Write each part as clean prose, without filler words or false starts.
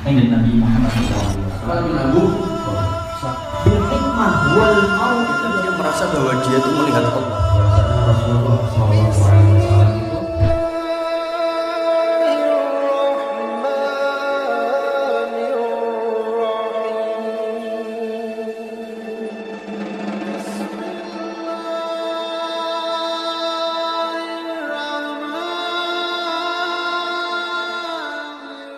Nabi Muhammad SAW. Dia merasa bahwa dia itu melihat Allah. Rasulullah SAW itu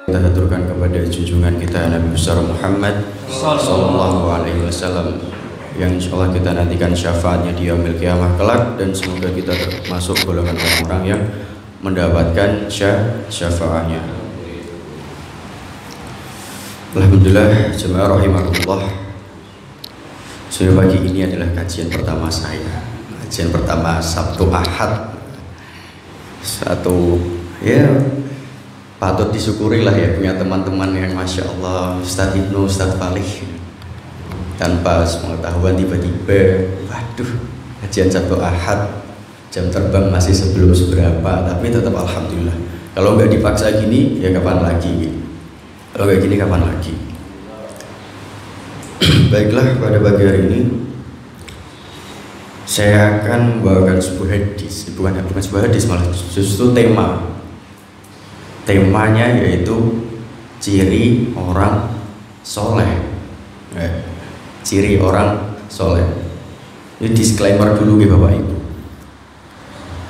kita haturkan kepada junjungan kita Nabi besar Muhammad sallallahu alaihi wasallam yang insyaallah kita nantikan syafaatnya di yaumil qiyamah kelak, dan semoga kita termasuk golongan orang-orang yang mendapatkan syafaatnya. Alhamdulillah, jemaah rahimakumullah. Sore pagi ini adalah kajian pertama saya. Kajian pertama Sabtu Ahad. Satu ya patut disyukuri lah ya, punya teman-teman yang Masya Allah, Ustadz Ibnu, Ustadz Falih, tanpa pengetahuan tiba-tiba waduh kajian Sabtu Ahad, jam terbang masih sebelum seberapa, tapi tetap Alhamdulillah. Kalau nggak dipaksa gini ya kapan lagi, kalau nggak gini kapan lagi. Baiklah, pada pagi hari ini saya akan membawakan sebuah hadis, bukan sebuah hadis, malah justru temanya yaitu ciri orang soleh. Ciri orang soleh. Ini disclaimer dulu ya Bapak Ibu.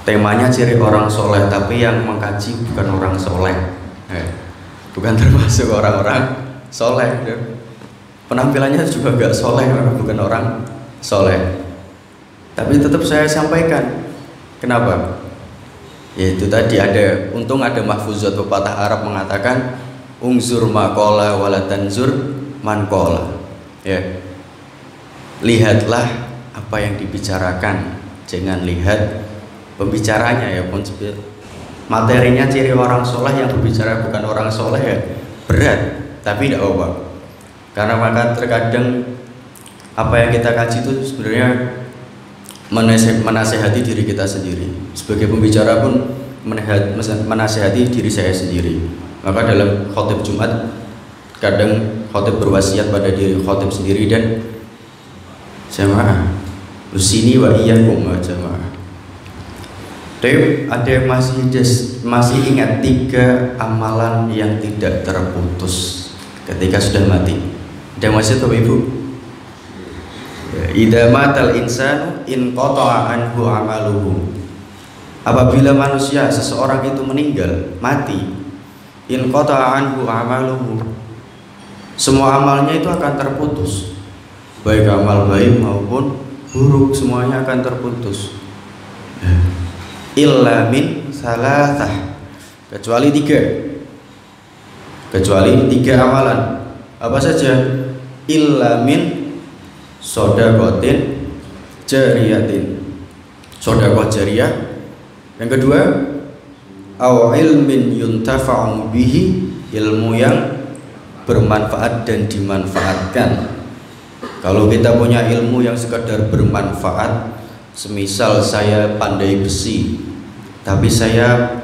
Temanya ciri orang soleh, tapi yang mengkaji bukan orang soleh, bukan termasuk orang-orang soleh. Penampilannya juga gak soleh, bukan orang soleh. Tapi tetap saya sampaikan. Kenapa? Yaitu tadi ada, untung ada mahfuzat pepatah Arab mengatakan ungzur maqala wala tanzur man qala. Ya. Lihatlah apa yang dibicarakan, jangan lihat pembicaranya ya. Materinya ciri orang soleh, yang berbicara bukan orang soleh ya berat, tapi tidak apa. Karena maka terkadang apa yang kita kaji itu sebenarnya menasehati diri kita sendiri. Sebagai pembicara pun menasehati diri saya sendiri. Maka dalam khotib Jumat kadang khotib berwasiat pada diri khotib sendiri dan jamaah usini wa iyyakum jamaah. Tapi ada yang masih ingat 3 amalan yang tidak terputus ketika sudah mati. Ada masih Bapak Ibu? Idza matal insanu in qata'a anhu amaluhu. Apabila manusia seseorang itu meninggal, mati, in qata'a anhu amaluhu, semua amalnya itu akan terputus. Baik amal baik maupun buruk, semuanya akan terputus. Illa min salasah, kecuali 3. Kecuali 3 amalan. Apa saja? Illa min sodakotin jariyatin, sodakoh jariyah. Yang kedua, aw ilmin yuntafa'u bihi, ilmu yang bermanfaat dan dimanfaatkan. Kalau kita punya ilmu yang sekadar bermanfaat, semisal saya pandai besi, tapi saya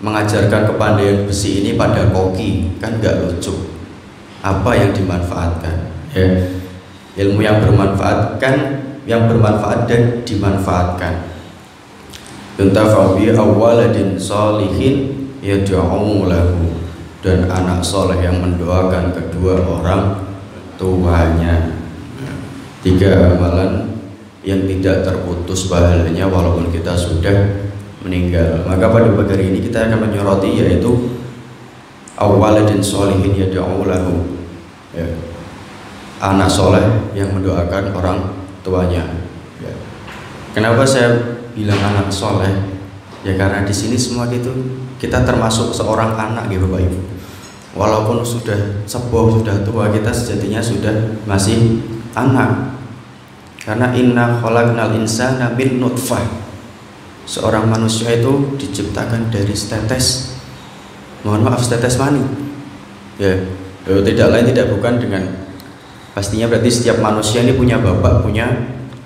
mengajarkan kepandaian besi ini pada koki, kan nggak lucu. Apa yang dimanfaatkan? Ya, ilmu yang bermanfaatkan, yang bermanfaat dan dimanfaatkan. Yuntafa'u bi awwaladin sholihin yad'u lahu, dan anak soleh yang mendoakan kedua orang tuanya. 3 amalan yang tidak terputus pahalanya walaupun kita sudah meninggal. Maka pada pagi hari ini kita akan menyoroti yaitu awwaladin sholihin yad'u lahu, ya, anak soleh yang mendoakan orang tuanya. Ya. Kenapa saya bilang anak soleh? Ya karena di sini semua kita termasuk seorang anak gitu Bapak Ibu. Walaupun sudah sepuh, sudah tua, kita sejatinya sudah masih anak. Karena inna khalaqnal insana min nutfah. Seorang manusia itu diciptakan dari setetes, mohon maaf, setetes mani. Ya, tidak lain tidak bukan dengan, pastinya berarti setiap manusia ini punya bapak, punya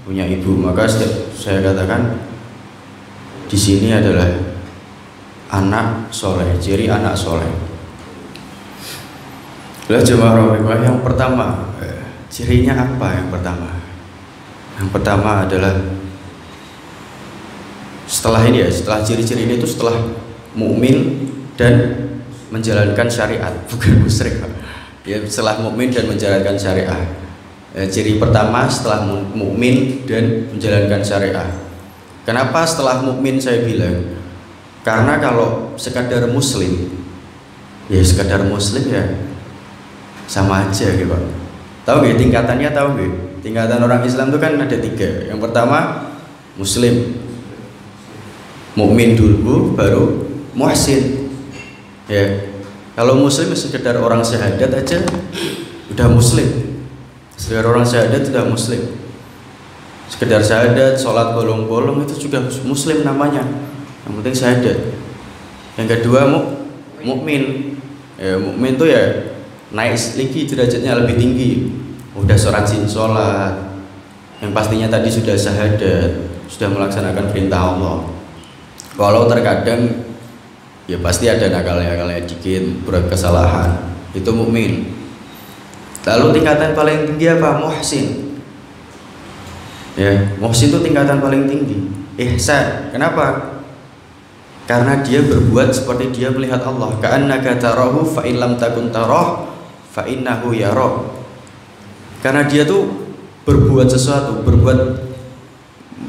ibu. Maka saya katakan di sini adalah anak soleh, ciri anak soleh. Lah jemaah rahimahullah, yang pertama, cirinya apa yang pertama? Yang pertama adalah setelah ini ya, setelah ciri-ciri ini itu setelah mukmin dan menjalankan syariat, bukan musyrik. Ya, setelah mukmin dan menjalankan syariat. Ciri pertama setelah mukmin dan menjalankan syariat. Kenapa setelah mukmin saya bilang? Karena kalau sekadar muslim, ya sekadar muslim ya sama aja gitu Pak. Tahu nggak tingkatannya? Tahu nggak? Tingkatan orang Islam itu kan ada 3. Yang pertama muslim, mukmin dulu, baru muhsin. Ya, kalau muslim sekedar orang syahadat aja udah muslim. Sekedar orang syahadat sudah muslim. Sekedar syahadat, sholat bolong-bolong itu juga muslim namanya. Yang penting syahadat. Yang kedua mukmin. Ya, mukmin itu ya naik lagi derajatnya lebih tinggi. Udah rajin sholat. Yang pastinya tadi sudah syahadat, sudah melaksanakan perintah Allah. Kalau terkadang ya pasti ada nakalnya dikit, berat kesalahan, itu mukmin. Lalu tingkatan paling tinggi apa? Muhsin. Ya, muhsin itu tingkatan paling tinggi. Ihsan. Kenapa? Karena dia berbuat seperti dia melihat Allah. Ka'annaka tarahu fa in lam takun tarah fa innahu yarah. Karena dia tuh berbuat sesuatu, berbuat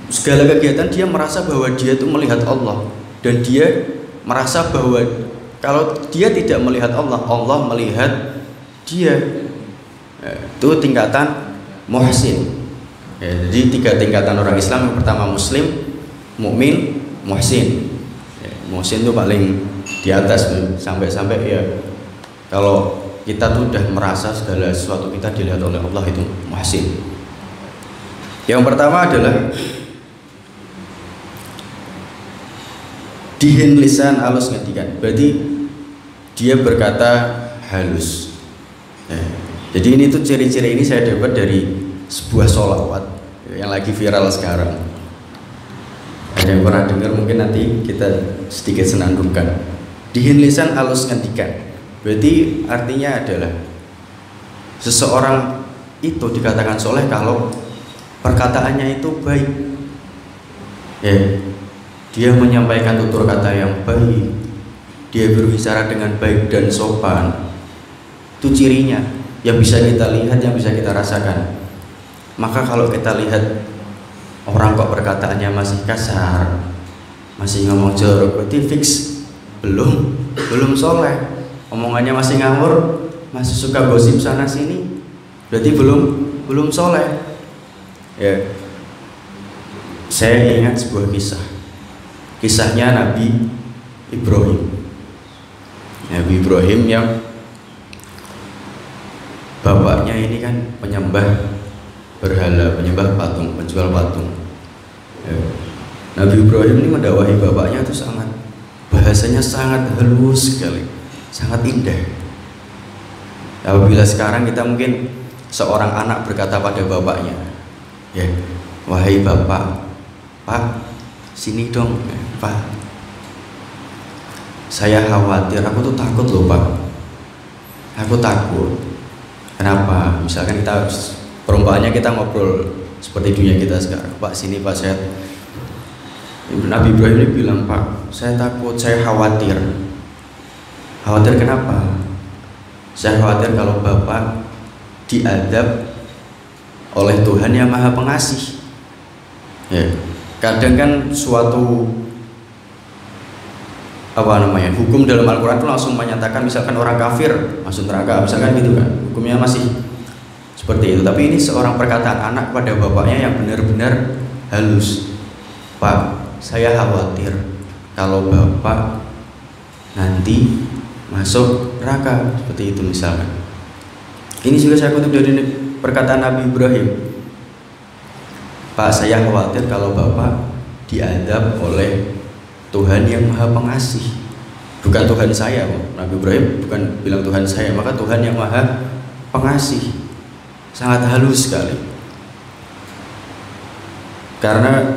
segala kegiatan, dia merasa bahwa dia tuh melihat Allah, dan dia merasa bahwa kalau dia tidak melihat Allah, Allah melihat dia. Itu tingkatan muhsin. Ya, jadi 3 tingkatan orang Islam. Yang pertama muslim, mukmin, muhsin. Ya, muhsin itu paling di atas, sampai ya kalau kita tuh udah merasa segala sesuatu kita dilihat oleh Allah, itu muhsin. Yang pertama adalah dihin lisan halus ngedikan, berarti dia berkata halus. Ya. Jadi ini tuh ciri-ciri ini saya dapat dari sebuah sholawat yang lagi viral sekarang. Ada yang pernah dengar, mungkin nanti kita sedikit senandungkan. Dihin lisan halus ngedikan, berarti artinya adalah seseorang itu dikatakan soleh kalau perkataannya itu baik. Ya, dia menyampaikan tutur kata yang baik, dia berbicara dengan baik dan sopan. Itu cirinya yang bisa kita lihat, yang bisa kita rasakan. Maka kalau kita lihat orang kok perkataannya masih kasar, masih ngomong jorok, berarti fix belum soleh. Omongannya masih ngawur, masih suka gosip sana sini, berarti belum soleh. Ya, saya ingat sebuah kisahnya Nabi Ibrahim. Nabi Ibrahim yang bapaknya ini kan penyembah berhala, penyembah patung, penjual patung. Ya. Nabi Ibrahim ini mendakwahi bapaknya itu bahasanya sangat halus sekali, sangat indah. Apabila sekarang kita mungkin seorang anak berkata pada bapaknya, ya, wahai bapak, Pak, sini dong, Pak. Saya khawatir, aku tuh takut loh Pak. Aku takut. Kenapa? Misalkan kita perumpamannya kita ngobrol seperti dunia kita sekarang. Pak, sini Pak, saya. Nabi Ibrahim ini bilang, Pak, saya takut, saya khawatir. Khawatir kenapa? Saya khawatir kalau Bapak diadab oleh Tuhan yang Maha Pengasih. Ya. Kadang kan suatu hukum dalam Al-Quran itu langsung menyatakan misalkan orang kafir masuk neraka, misalkan gitu kan, hukumnya masih seperti itu. Tapi ini seorang perkataan anak pada bapaknya yang benar-benar halus. Pak, saya khawatir kalau Bapak nanti masuk neraka, seperti itu misalkan. Ini juga saya kutip dari perkataan Nabi Ibrahim. Pak, saya khawatir kalau Bapak diadab oleh Tuhan yang Maha Pengasih. Bukan Tuhan saya, Nabi Ibrahim bukan bilang Tuhan saya, maka Tuhan yang Maha Pengasih. Sangat halus sekali. Karena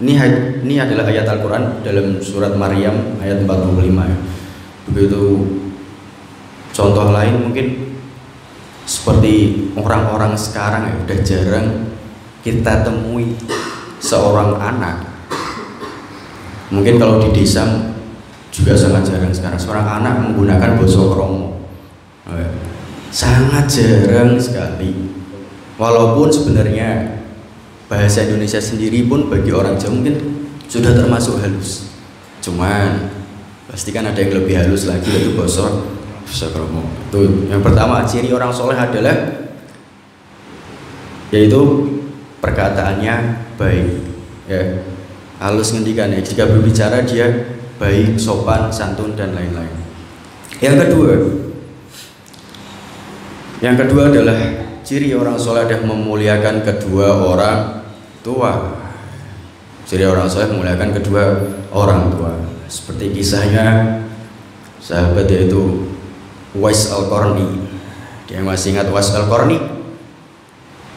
ini adalah ayat Al-Quran dalam surat Maryam ayat 45. Begitu Contoh lain mungkin seperti orang-orang sekarang ya, udah jarang kita temui seorang anak. Mungkin kalau di desa juga sangat jarang sekarang seorang anak menggunakan basa kromo. Sangat jarang sekali. Walaupun sebenarnya bahasa Indonesia sendiri pun bagi orang Jawa mungkin sudah termasuk halus. Cuman pasti kan ada yang lebih halus lagi, yaitu basa kromo. Tuh, yang pertama ciri orang soleh adalah yaitu perkataannya baik, ya, halus ngendikan ya. Jika berbicara dia baik, sopan, santun dan lain-lain. Yang kedua adalah ciri orang soleh adalah memuliakan kedua orang tua. Ciri orang soleh memuliakan kedua orang tua. Seperti kisahnya sahabat yaitu Uwais Al-Qarni. Dia masih ingat Uwais Al-Qarni?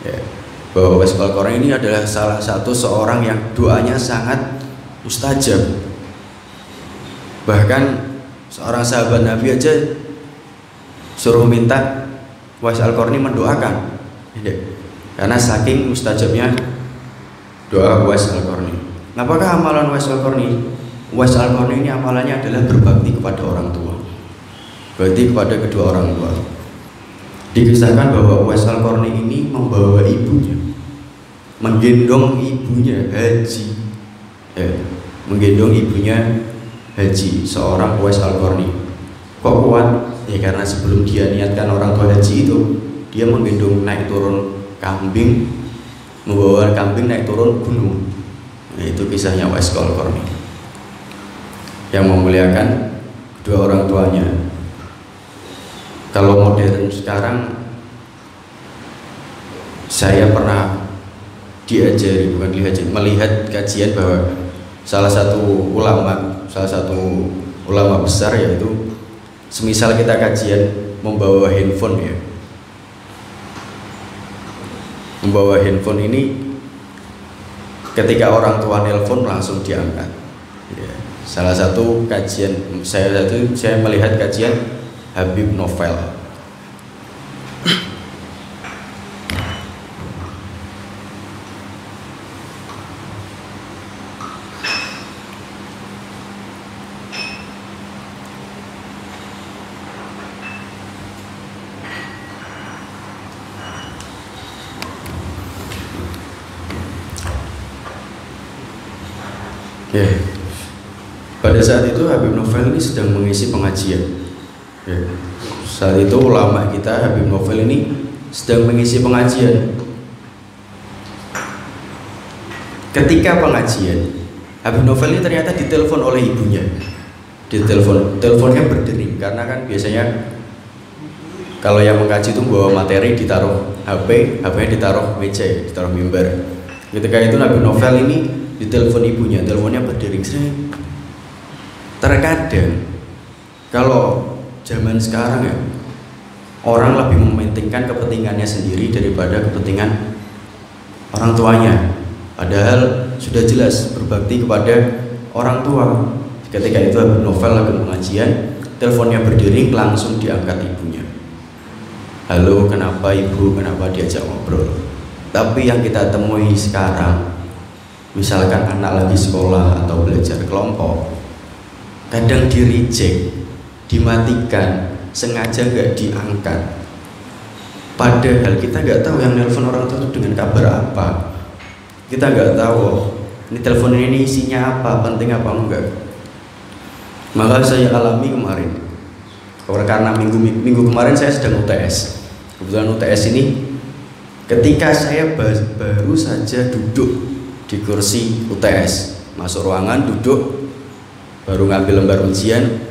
Ya, bahwa Uwais Al-Qarni ini adalah salah satu seorang yang doanya sangat mustajab. Bahkan seorang sahabat Nabi aja suruh minta Uwais Al-Qarni mendoakan, karena saking mustajabnya doa Uwais Al-Qarni. Apakah amalan Uwais Al-Qarni? Uwais Al-Qarni ini amalannya adalah berbakti kepada orang tua, berbakti kepada kedua orang tua. Dikisahkan bahwa Uwais Al-Qarni ini membawa ibunya, menggendong ibunya haji, menggendong ibunya haji, seorang Uwais Al-Qarni. Kok kuat? Ya karena sebelum dia niatkan orang tua haji itu, dia menggendong naik turun kambing, membawa kambing naik turun gunung. Nah, itu kisahnya Uwais Al-Qarni yang memuliakan kedua orang tuanya. Kalau modern sekarang, saya pernah diajari, bukan diajari, melihat kajian bahwa salah satu ulama besar, yaitu semisal kita kajian membawa handphone ya, membawa handphone ini ketika orang tua nelpon langsung diangkat ya. Salah satu kajian saya melihat kajian Habib Novel. Ya, pada saat itu Habib Novel ini sedang mengisi pengajian. Ya, saat itu ulama kita Habib Novel ini sedang mengisi pengajian. Ketika pengajian, Habib Novel ini ternyata ditelepon oleh ibunya. Teleponnya berdering karena kan biasanya kalau yang mengaji itu bawa materi ditaruh HP-nya ditaruh meja, ditaruh mimbar. Ketika itu Habib Novel ini ditelepon ibunya, teleponnya berdering. Terkadang kalau zaman sekarang ya, orang lebih mementingkan kepentingannya sendiri daripada kepentingan orang tuanya. Padahal sudah jelas berbakti kepada orang tua. Ketika itu Habib Novel lagi pengajian, teleponnya berdering, langsung diangkat ibunya. Halo, kenapa ibu? Kenapa diajak ngobrol? Tapi yang kita temui sekarang, misalkan anak lagi sekolah atau belajar kelompok, kadang di reject, dimatikan, sengaja nggak diangkat. Padahal kita nggak tahu yang nelpon orang tua itu dengan kabar apa. Kita nggak tahu ini telepon ini isinya apa, penting apa enggak. Maka saya alami kemarin, karena minggu kemarin saya sedang UTS. Kebetulan UTS ini, ketika saya baru saja duduk di kursi UTS, masuk ruangan, duduk, baru ngambil lembar ujian,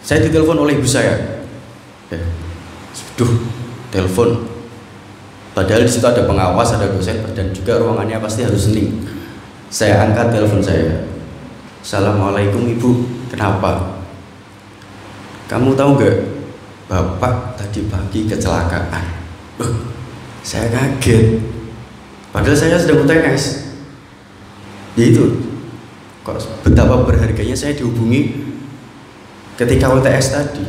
saya ditelepon oleh ibu saya. Telepon. Padahal di situ ada pengawas, ada dosen, dan juga ruangannya pasti harus hening. Saya angkat telepon saya. Assalamualaikum ibu, kenapa? Kamu tahu nggak? Bapak tadi pagi kecelakaan. Saya kaget. Padahal saya sedang UTS. Ya itu, kok betapa berharganya saya dihubungi ketika UTS tadi.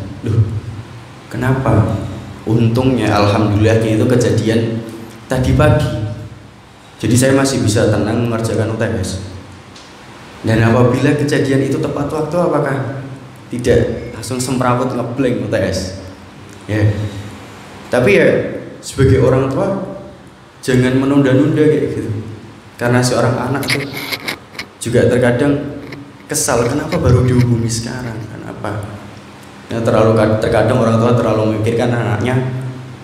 Kenapa? Untungnya alhamdulillahnya itu kejadian tadi pagi. Jadi saya masih bisa tenang mengerjakan UTS. Dan apabila kejadian itu tepat waktu, apakah tidak langsung semrawut ngeblank UTS? Ya. Tapi ya sebagai orang tua jangan menunda-nunda kayak gitu. Karena seorang anak tuh juga terkadang kesal, kenapa baru dihubungi sekarang? Kenapa? Ya, terkadang orang tua terlalu memikirkan anaknya,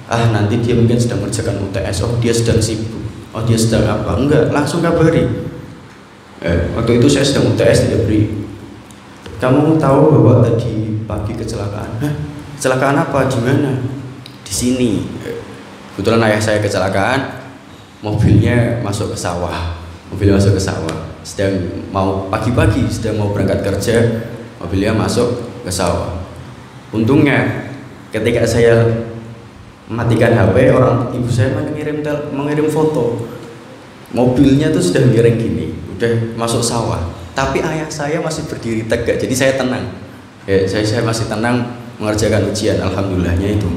nanti dia mungkin sedang mengerjakan UTS, dia sedang sibuk, dia sedang apa? Enggak, langsung kabari. Waktu itu saya sedang UTS, tidak beri. Kamu tahu bahwa tadi pagi kecelakaan? Kecelakaan apa? Di mana? Di sini. Kebetulan ayah saya kecelakaan, mobilnya masuk ke sawah. Sedang mau pagi-pagi, sedang mau berangkat kerja, mobilnya masuk ke sawah. Untungnya ketika saya mematikan HP, ibu saya mengirim foto. Mobilnya tuh sudah miring gini, udah masuk sawah. Tapi ayah saya masih berdiri tegak, jadi saya tenang. Saya masih tenang mengerjakan ujian, alhamdulillahnya itu.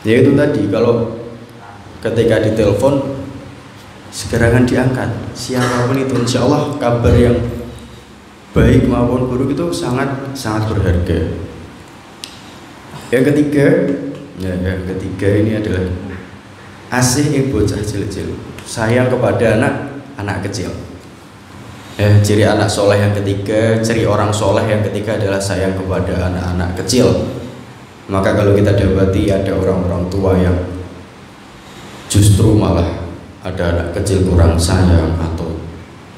Ya itu tadi, kalau ketika ditelepon segerangan diangkat, siapapun itu, insya Allah kabar yang baik maupun buruk itu sangat berharga. Yang ketiga ini adalah asih yang bocah cilik-cilik, sayang kepada anak kecil. Ciri anak soleh yang ketiga, ciri orang soleh yang ketiga adalah sayang kepada anak-anak kecil. Maka kalau kita dapati ada orang-orang tua yang justru malah ada anak kecil kurang sayang atau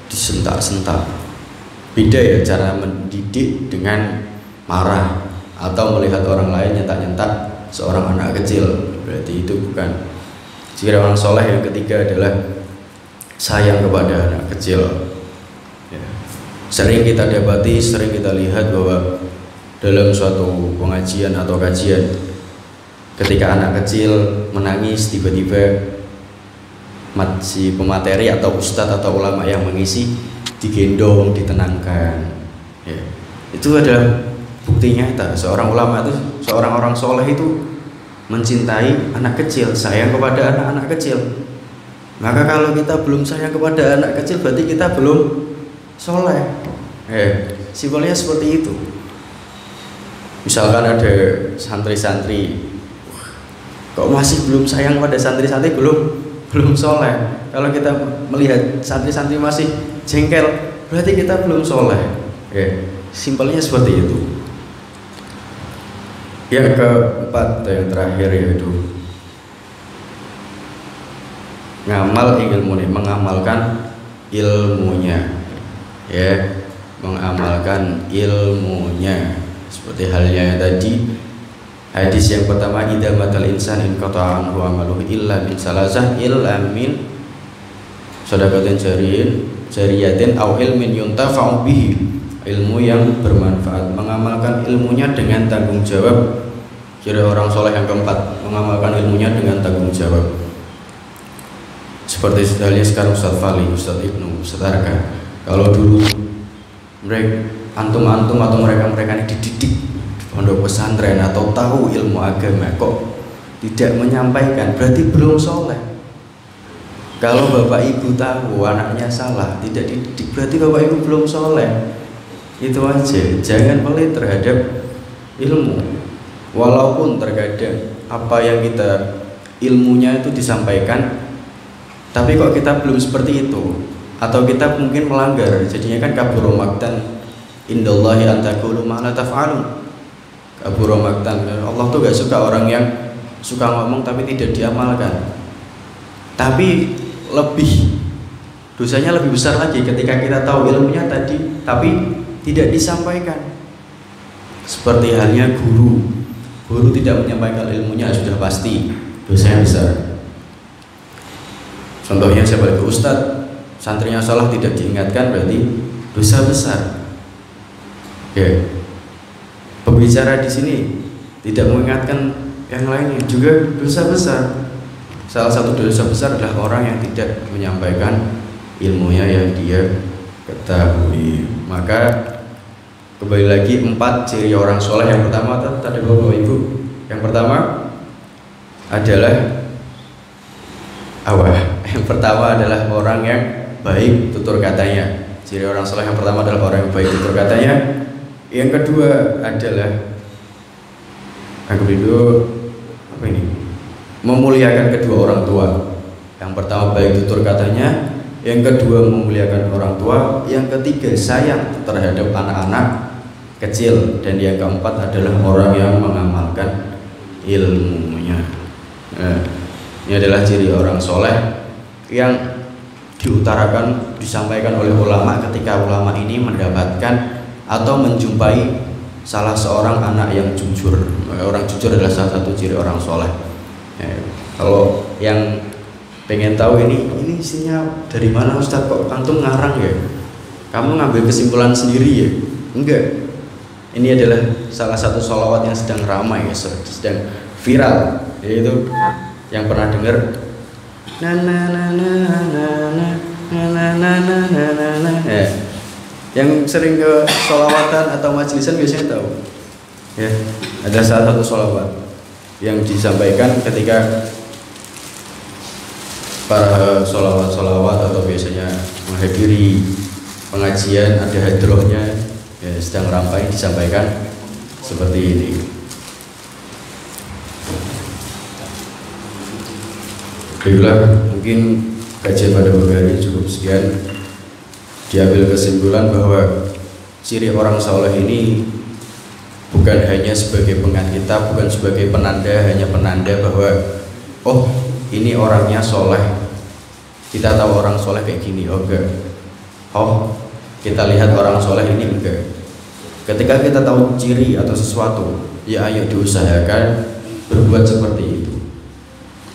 disentak-sentak, beda ya cara mendidik dengan marah atau melihat orang lain nyentak-nyentak seorang anak kecil. Berarti itu bukan ciri orang soleh. Yang ketiga adalah sayang kepada anak kecil. Sering kita dapati, sering kita lihat bahwa dalam suatu pengajian atau kajian, ketika anak kecil menangis, tiba-tiba si pemateri atau ustadz atau ulama yang mengisi digendong, ditenangkan. Itu adalah bukti nyata seorang ulama itu, seorang orang soleh itu mencintai anak kecil, sayang kepada anak-anak kecil. Maka kalau kita belum sayang kepada anak kecil, berarti kita belum soleh. Simpelnya seperti itu. Misalkan ada santri-santri, kok masih belum sayang pada santri-santri, belum soleh. Kalau kita melihat santri-santri masih jengkel, berarti kita belum soleh. Simpelnya seperti itu. Yang keempat, yang terakhir, yaitu mengamalkan ilmunya. Mengamalkan ilmunya. Seperti halnya yang tadi, hadis yang pertama, idza matal insan in qata'a anhu amaluhu illa min salasah illa min shadaqatin jariyatin aw ilmin yuntafa'u bihi, ilmu yang bermanfaat. Mengamalkan ilmunya dengan tanggung jawab. Ciri orang soleh yang keempat, mengamalkan ilmunya dengan tanggung jawab. Seperti halnya sekarang Ustadz Fali, Ustadz Ibnu, Ustadz Arka. Kalau dulu mereka antum-antum atau mereka ini dididik di pondok pesantren atau tahu ilmu agama, kok tidak menyampaikan, berarti belum soleh. Kalau bapak ibu tahu anaknya salah, tidak dididik, berarti bapak ibu belum soleh. Itu aja, jangan pelit terhadap ilmu. Walaupun terkadang apa yang kita ilmunya itu disampaikan, tapi kok kita belum seperti itu, atau kita mungkin melanggar, jadinya kan kabur maktan indallahi an taqulu ma la taf'alun. Kabur maktan, Allah tuh gak suka orang yang suka ngomong tapi tidak diamalkan. Tapi dosanya lebih besar lagi ketika kita tahu ilmunya tadi tapi tidak disampaikan. Seperti halnya guru tidak menyampaikan ilmunya, sudah pasti dosanya besar. Contohnya sebagai ustadz, santrinya salah tidak diingatkan, berarti dosa besar. Pembicara di sini tidak mengingatkan yang lainnya, juga dosa besar. Salah satu dosa besar adalah orang yang tidak menyampaikan ilmunya yang dia ketahui. Maka kembali lagi 4 ciri orang soleh. Yang pertama tadi Bapak Ibu, Yang pertama adalah Yang pertama adalah orang yang baik tutur katanya. Ciri orang soleh yang pertama adalah orang yang baik tutur katanya. Yang kedua adalah memuliakan kedua orang tua. Yang pertama baik tutur katanya, yang kedua memuliakan orang tua, yang ketiga sayang terhadap anak-anak kecil, dan yang keempat adalah orang yang mengamalkan ilmunya. Ini adalah ciri orang soleh yang diutarakan, disampaikan oleh ulama ketika ulama ini mendapatkan atau menjumpai salah seorang anak yang jujur. Orang jujur adalah salah satu ciri orang soleh. Kalau yang pengen tahu ini isinya dari mana Ustadz, kok antum ngarang ya? Kamu ngambil kesimpulan sendiri ya? Enggak. Ini adalah salah satu sholawat yang sedang ramai, sedang viral, yaitu yang pernah dengar yang sering ke sholawatan atau majlisan biasanya tahu ya. Ada salah satu sholawat yang disampaikan ketika para sholawat atau biasanya menghadiri pengajian, ada hadrohnya ya, sedang ramai disampaikan seperti ini. Baiklah, mungkin kajian pada pagi hari cukup sekian. Diambil kesimpulan bahwa ciri orang soleh ini bukan hanya sebagai pengingat kita, bukan sebagai penanda, hanya penanda bahwa oh ini orangnya soleh. Kita tahu orang soleh kayak gini, oh enggak. Oh kita lihat orang soleh ini enggak. Ketika kita tahu ciri atau sesuatu, ya ayo diusahakan berbuat seperti itu.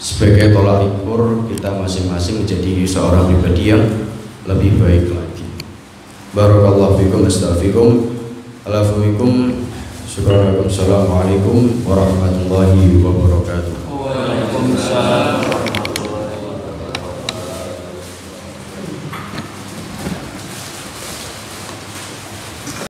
Sebagai tolak ukur kita masing-masing menjadi seorang pribadi yang lebih baik lagi. Barakallahu fikum, astaghfirukum, alafumikum, syukuranakum, assalamualaikum warahmatullahi wabarakatuh. Waalaikumsalam.